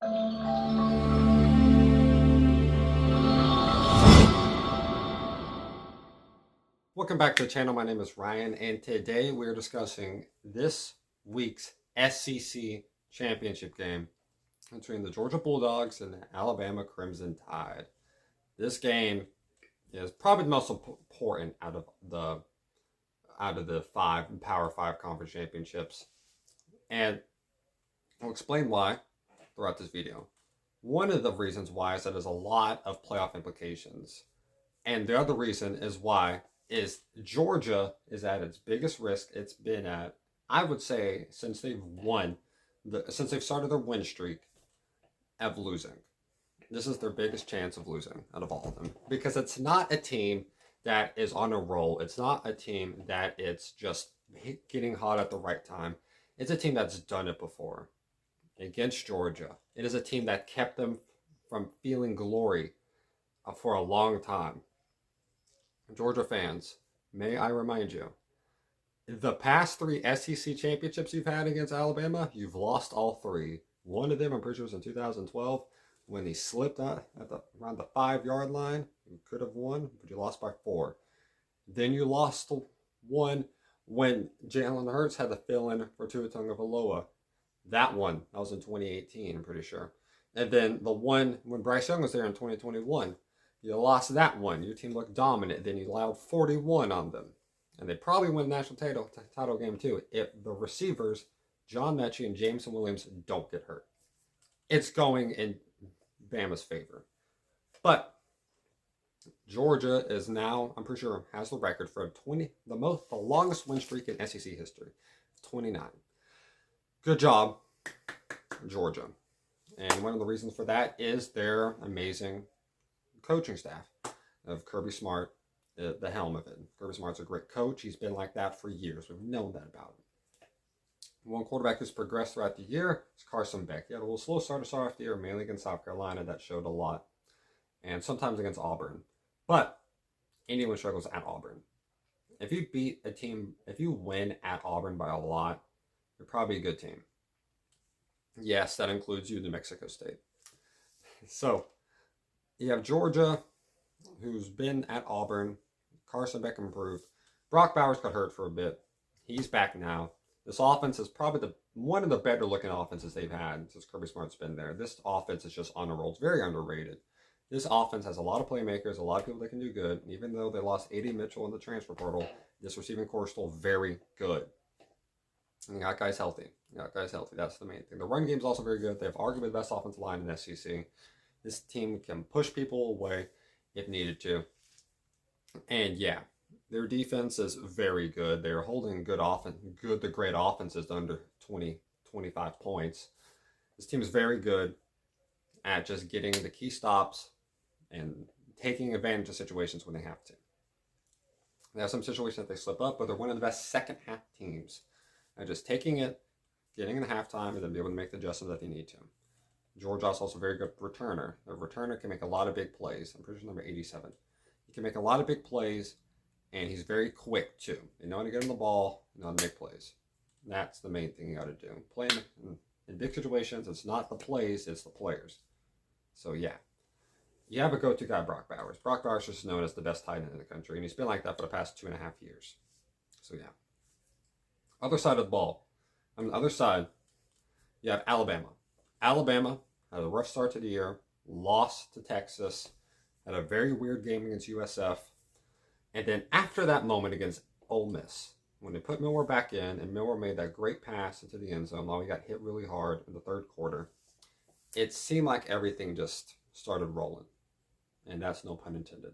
Welcome back to the channel. My name is Ryan, and today we're discussing this week's SEC championship game between the Georgia Bulldogs and the Alabama Crimson Tide. This game is probably the most important out of the Power Five conference championships, and I'll explain why throughout this video. One of the reasons why is that there's a lot of playoff implications, and the other reason is why is Georgia is at its biggest risk it's been at, I would say, since they've started their win streak of losing. This is their biggest chance of losing out of all of them, because it's not a team that is on a roll. It's not a team that it's just getting hot at the right time. It's a team that's done it before. Against Georgia, it is a team that kept them from feeling glory for a long time. Georgia fans, may I remind you, the past 3 SEC championships you've had against Alabama, you've lost all 3. One of them, I'm pretty sure, was in 2012 when he slipped out around the 5-yard line. You could have won, but you lost by 4. Then you lost one when Jalen Hurts had to fill in for Tua Tagovailoa. That was in 2018, I'm pretty sure. And then the one when Bryce Young was there in 2021. You lost that one. Your team looked dominant. Then you allowed 41 on them. And they probably win the national title game too if the receivers, John Mechie and Jameson Williams, don't get hurt. It's going in Bama's favor. But Georgia is now, I'm pretty sure, has the record for the longest win streak in SEC history. 29. Good job, Georgia. And one of the reasons for that is their amazing coaching staff of Kirby Smart, the helm of it. Kirby Smart's a great coach. He's been like that for years. We've known that about him. One quarterback who's progressed throughout the year is Carson Beck. He had a little slow start to start off the year, mainly against South Carolina. That showed a lot. And sometimes against Auburn. But anyone struggles at Auburn. If you beat a team, if you win at Auburn by a lot, you're probably a good team. Yes, that includes you, New Mexico State. So, you have Georgia, who's been at Auburn. Carson Beck improved. Brock Bowers got hurt for a bit. He's back now. This offense is probably one of the better looking offenses they've had since Kirby Smart's been there. This offense is just on a roll. It's very underrated. This offense has a lot of playmakers, a lot of people that can do good. Even though they lost A.D. Mitchell in the transfer portal, this receiving core is still very good. And you got guys healthy. That's the main thing. The run game is also very good. They have arguably the best offensive line in the SEC. This team can push people away if needed to. And yeah, their defense is very good. They're holding good to great offenses to under 20, 25 points. This team is very good at just getting the key stops and taking advantage of situations when they have to. They have some situations that they slip up, but they're one of the best second half teams at just taking it, getting in halftime, and then be able to make the adjustments that they need to. Georgia's also a very good returner. A returner can make a lot of big plays. I'm pretty sure number 87. He can make a lot of big plays, and he's very quick too. They know how to get him the ball, they know how to make plays. That's the main thing you got to do. Playing in big situations, it's not the plays, it's the players. So yeah, you have a go-to guy, Brock Bowers. Brock Bowers is just known as the best tight end in the country, and he's been like that for the past 2.5 years. So yeah. Other side of the ball. On the other side, you have Alabama. Alabama had a rough start to the year, lost to Texas, had a very weird game against USF, and then after that moment against Ole Miss, when they put Milroe back in, and Milroe made that great pass into the end zone while he got hit really hard in the third quarter, it seemed like everything just started rolling. And that's no pun intended.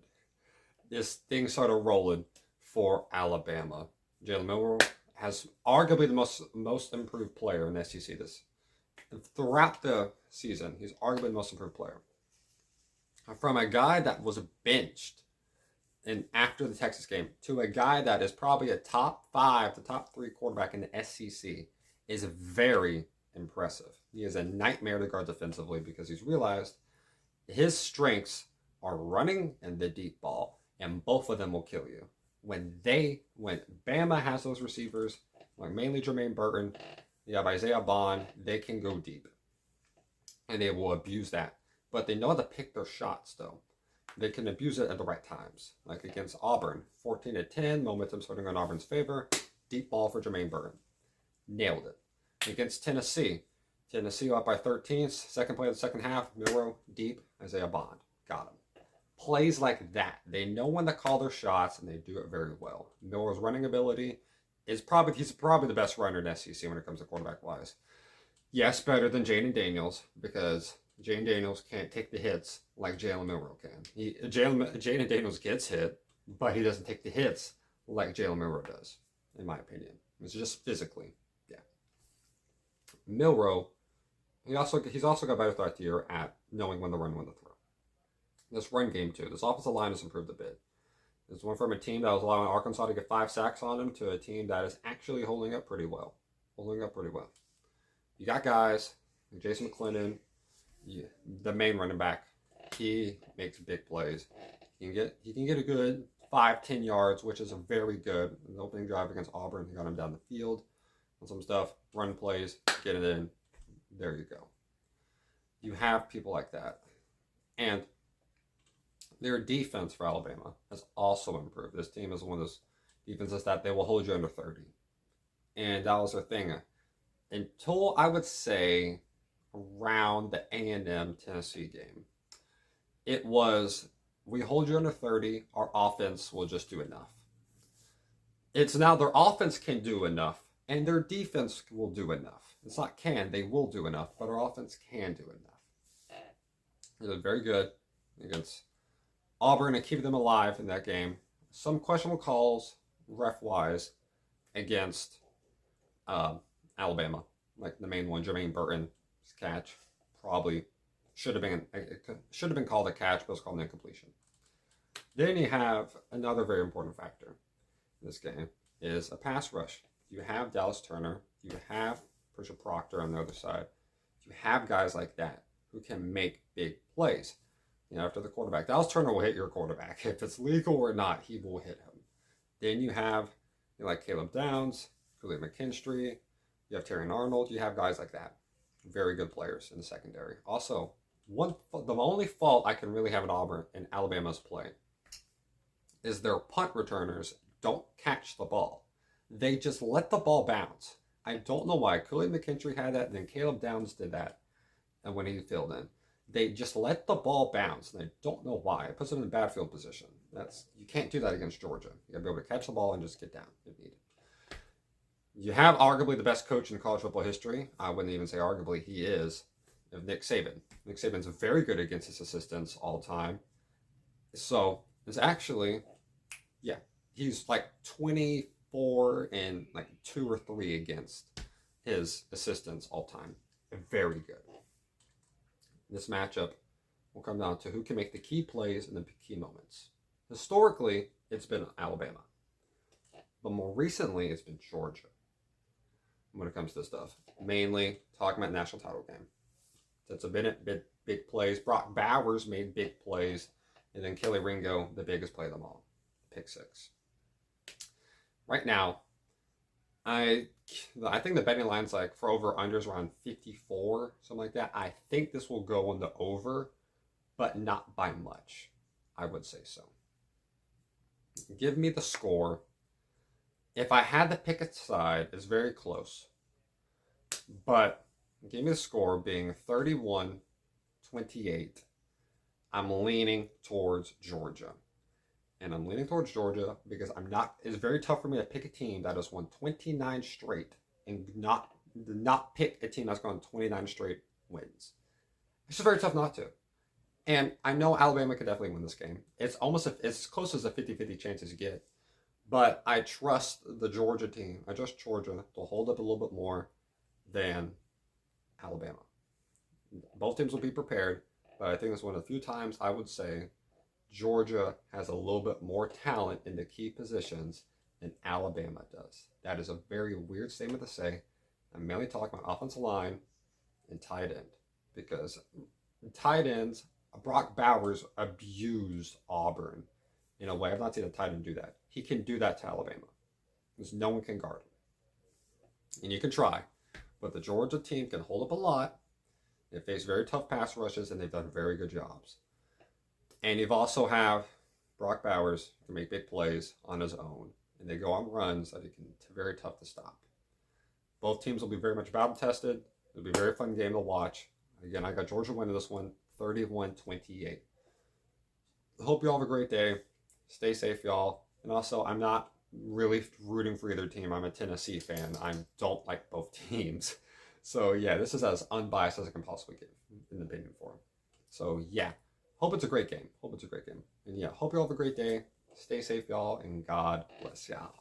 This thing started rolling for Alabama. Jalen Milroe has arguably the most improved player in the SEC throughout the season. He's arguably the most improved player. From a guy that was benched after the Texas game to a guy that is probably a top 5 to top 3 quarterback in the SEC is very impressive. He is a nightmare to guard defensively because he's realized his strengths are running and the deep ball, and both of them will kill you. When Bama has those receivers, like mainly Jermaine Burton, you have Isaiah Bond, they can go deep. and they will abuse that. But they know how to pick their shots, though. They can abuse it at the right times. Like against Auburn, 14-10, momentum starting in Auburn's favor. Deep ball for Jermaine Burton. Nailed it. Against Tennessee up by 13, second play of the second half, Milroe, deep, Isaiah Bond. Got him. Plays like that. They know when to call their shots, and they do it very well. Milroe's running ability he's probably the best runner in SEC when it comes to quarterback-wise. Yes, better than Jayden Daniels, because Jayden Daniels can't take the hits like Jalen Milroe can. Jayden Daniels gets hit, but he doesn't take the hits like Jalen Milroe does, in my opinion. It's just physically, yeah. Milroe, he's also got better threat here at knowing when to run, when to throw. This run game too. This offensive line has improved a bit. This went from a team that was allowing Arkansas to get 5 sacks on him to a team that is actually holding up pretty well. You got guys like Jason McClendon, the main running back. He makes big plays. He can get a good 5-10 yards, which is very good. In the opening drive against Auburn, he got him down the field on some stuff. Run plays, get it in. There you go. You have people like that. And their defense for Alabama has also improved. This team is one of those defenses that they will hold you under 30. And that was their thing. Until, I would say, around the A&M Tennessee game. It was, we hold you under 30, our offense will just do enough. It's now their offense can do enough, and their defense will do enough. It's not can, they will do enough, but our offense can do enough. They did very good against Auburn and keep them alive in that game. Some questionable calls, ref-wise, against Alabama. Like the main one, Jermaine Burton's catch, probably should have been called a catch, but it was called an incompletion. Then you have another very important factor in this game is a pass rush. You have Dallas Turner, you have Persia Proctor on the other side. You have guys like that who can make big plays. After the quarterback. Dallas Turner will hit your quarterback. If it's legal or not, he will hit him. Then you have like Caleb Downs, Kool-Aid McKinstry, you have Terrion Arnold, you have guys like that. Very good players in the secondary. Also, the only fault I can really have in Alabama's play is their punt returners don't catch the ball. They just let the ball bounce. I don't know why. Kool-Aid McKinstry had that, and then Caleb Downs did that and when he filled in. They just let the ball bounce, and I don't know why. It puts them in a bad field position. You can't do that against Georgia. You got to be able to catch the ball and just get down if needed. You have arguably the best coach in college football history. I wouldn't even say arguably, he is, of Nick Saban. Nick Saban's very good against his assistants all the time. So it's actually, yeah, he's like 24 and like 2 or 3 against his assistants all time. Very good. This matchup will come down to who can make the key plays in the key moments. Historically, it's been Alabama. But more recently, it's been Georgia when it comes to this stuff. Mainly talking about national title game. That's a bit big plays. Brock Bowers made big plays. And then Kelly Ringo, the biggest play of them all. Pick 6. Right now, I think the betting line's like for over-unders around 54, something like that. I think this will go on the over, but not by much. I would say so. Give me the score. If I had to pick a side, it's very close. But give me the score being 31-28. I'm leaning towards Georgia. And I'm leaning towards Georgia because it's very tough for me to pick a team that has won 29 straight and not pick a team that's gone 29 straight wins. It's just very tough not to. And I know Alabama could definitely win this game. It's almost as close as a 50-50 chance as you get. But I trust the Georgia team. I trust Georgia to hold up a little bit more than Alabama. Both teams will be prepared, but I think it's one of the few times I would say Georgia has a little bit more talent in the key positions than Alabama does. That is a very weird statement to say. I'm mainly talking about offensive line and tight end because tight ends, Brock Bowers abused Auburn in a way. I've not seen a tight end do that. He can do that to Alabama because no one can guard him. And you can try, but the Georgia team can hold up a lot. They face very tough pass rushes, and they've done very good jobs. And you've also have Brock Bowers who can make big plays on his own, and they go on runs that it's very tough to stop. Both teams will be very much battle tested. It'll be a very fun game to watch. Again, I got Georgia winning this one 31-28. Hope you all have a great day. Stay safe, y'all. And also, I'm not really rooting for either team. I'm a Tennessee fan. I don't like both teams. So, yeah, this is as unbiased as I can possibly get in the opinion form. So, yeah, hope it's a great game. And, yeah, hope you all have a great day. Stay safe, y'all, and God bless y'all.